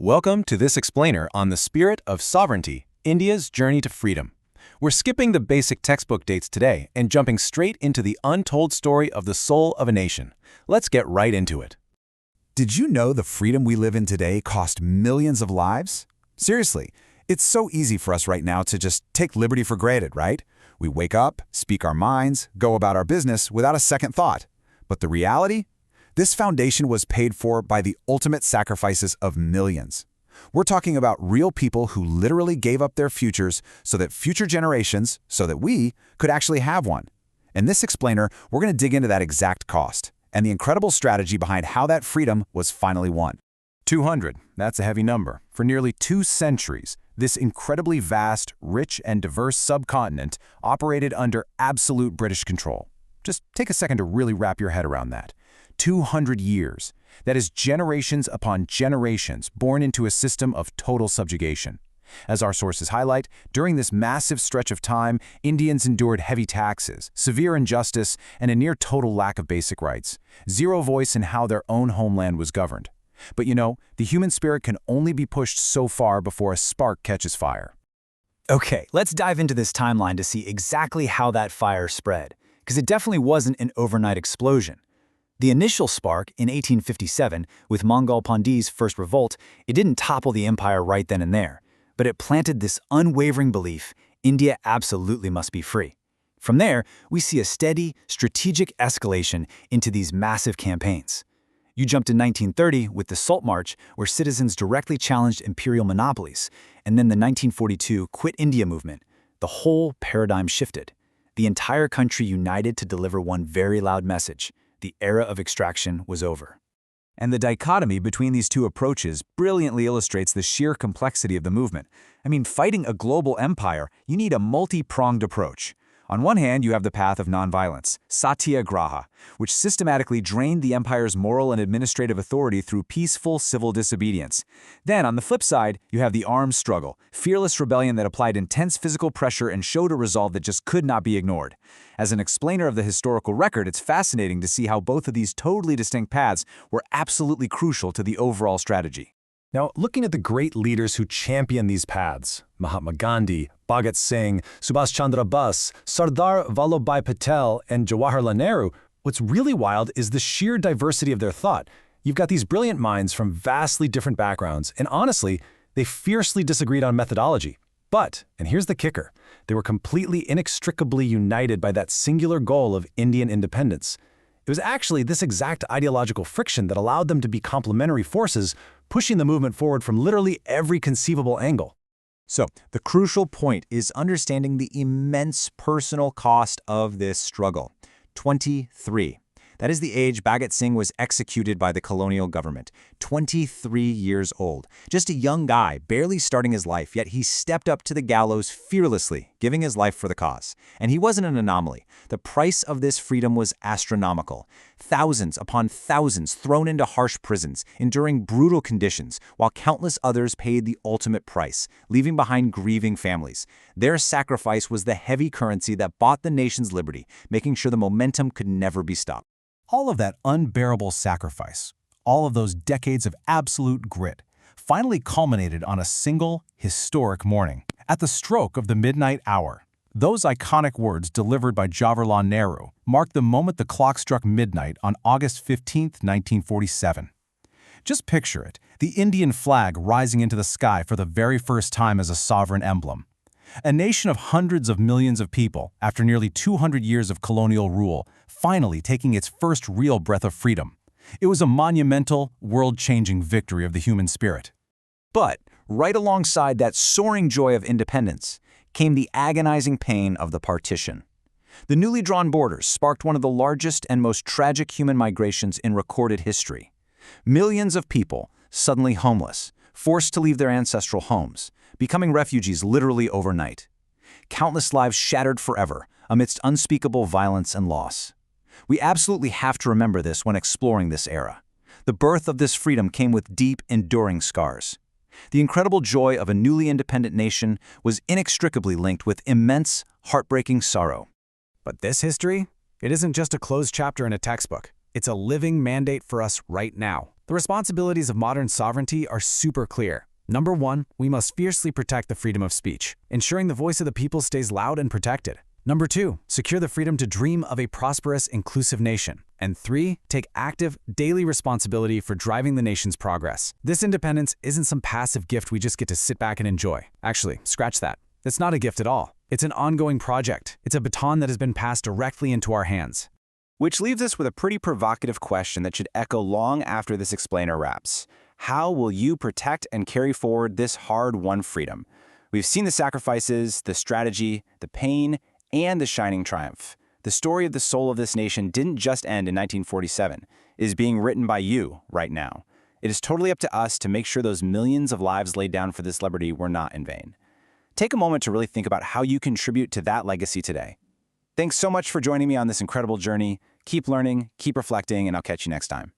Welcome to this explainer on the spirit of sovereignty, India's journey to freedom. We're skipping the basic textbook dates today and jumping straight into the untold story of the soul of a nation. Let's get right into it. Did you know the freedom we live in today cost millions of lives? Seriously, it's so easy for us right now to just take liberty for granted, right? We wake up, speak our minds, go about our business without a second thought. But the reality? This foundation was paid for by the ultimate sacrifices of millions. We're talking about real people who literally gave up their futures so that future generations, so that we, could actually have one. In this explainer, we're going to dig into that exact cost and the incredible strategy behind how that freedom was finally won. 200, that's a heavy number. For nearly 2 centuries, this incredibly vast, rich, and diverse subcontinent operated under absolute British control. Just take a second to really wrap your head around that. 200 years. That is generations upon generations born into a system of total subjugation. As our sources highlight, during this massive stretch of time, Indians endured heavy taxes, severe injustice, and a near-total lack of basic rights. Zero voice in how their own homeland was governed. But you know, the human spirit can only be pushed so far before a spark catches fire. Okay, let's dive into this timeline to see exactly how that fire spread, because it definitely wasn't an overnight explosion. The initial spark, in 1857, with Mongol Pandey's first revolt, it didn't topple the empire right then and there, but it planted this unwavering belief: India absolutely must be free. From there, we see a steady, strategic escalation into these massive campaigns. You jump to 1930 with the Salt March, where citizens directly challenged imperial monopolies, and then the 1942 Quit India movement. The whole paradigm shifted. The entire country united to deliver one very loud message: the era of extraction was over. And the dichotomy between these two approaches brilliantly illustrates the sheer complexity of the movement. I mean, fighting a global empire, you need a multi-pronged approach. On one hand, you have the path of nonviolence, satyagraha, which systematically drained the empire's moral and administrative authority through peaceful civil disobedience. Then, on the flip side, you have the armed struggle, fearless rebellion that applied intense physical pressure and showed a resolve that just could not be ignored. As an explainer of the historical record, it's fascinating to see how both of these totally distinct paths were absolutely crucial to the overall strategy. Now, looking at the great leaders who championed these paths, Mahatma Gandhi, Bhagat Singh, Subhash Chandra Bose, Sardar Vallabhbhai Patel, and Jawaharlal Nehru, what's really wild is the sheer diversity of their thought. You've got these brilliant minds from vastly different backgrounds, and honestly, they fiercely disagreed on methodology. But, and here's the kicker, they were completely inextricably united by that singular goal of Indian independence. It was actually this exact ideological friction that allowed them to be complementary forces, pushing the movement forward from literally every conceivable angle. So, the crucial point is understanding the immense personal cost of this struggle. 23. That is the age Bhagat Singh was executed by the colonial government. 23 years old. Just a young guy, barely starting his life, yet he stepped up to the gallows fearlessly, giving his life for the cause. And he wasn't an anomaly. The price of this freedom was astronomical. Thousands upon thousands thrown into harsh prisons, enduring brutal conditions, while countless others paid the ultimate price, leaving behind grieving families. Their sacrifice was the heavy currency that bought the nation's liberty, making sure the momentum could never be stopped. All of that unbearable sacrifice, all of those decades of absolute grit, finally culminated on a single, historic morning. At the stroke of the midnight hour, those iconic words delivered by Jawaharlal Nehru marked the moment the clock struck midnight on August 15, 1947. Just picture it, the Indian flag rising into the sky for the very first time as a sovereign emblem. A nation of hundreds of millions of people, after nearly 200 years of colonial rule, finally taking its first real breath of freedom. It was a monumental, world-changing victory of the human spirit. But, right alongside that soaring joy of independence, came the agonizing pain of the partition. The newly drawn borders sparked one of the largest and most tragic human migrations in recorded history. Millions of people, suddenly homeless, forced to leave their ancestral homes, becoming refugees literally overnight. Countless lives shattered forever amidst unspeakable violence and loss. We absolutely have to remember this when exploring this era. The birth of this freedom came with deep, enduring scars. The incredible joy of a newly independent nation was inextricably linked with immense, heartbreaking sorrow. But this history, it isn't just a closed chapter in a textbook. It's a living mandate for us right now. The responsibilities of modern sovereignty are super clear. Number 1, we must fiercely protect the freedom of speech, ensuring the voice of the people stays loud and protected. Number 2, secure the freedom to dream of a prosperous, inclusive nation. And 3, take active, daily responsibility for driving the nation's progress. This independence isn't some passive gift we just get to sit back and enjoy. Actually, scratch that. It's not a gift at all. It's an ongoing project. It's a baton that has been passed directly into our hands. Which leaves us with a pretty provocative question that should echo long after this explainer wraps. How will you protect and carry forward this hard-won freedom? We've seen the sacrifices, the strategy, the pain, and the shining triumph. The story of the soul of this nation didn't just end in 1947. It is being written by you right now. It is totally up to us to make sure those millions of lives laid down for this liberty were not in vain. Take a moment to really think about how you contribute to that legacy today. Thanks so much for joining me on this incredible journey. Keep learning, keep reflecting, and I'll catch you next time.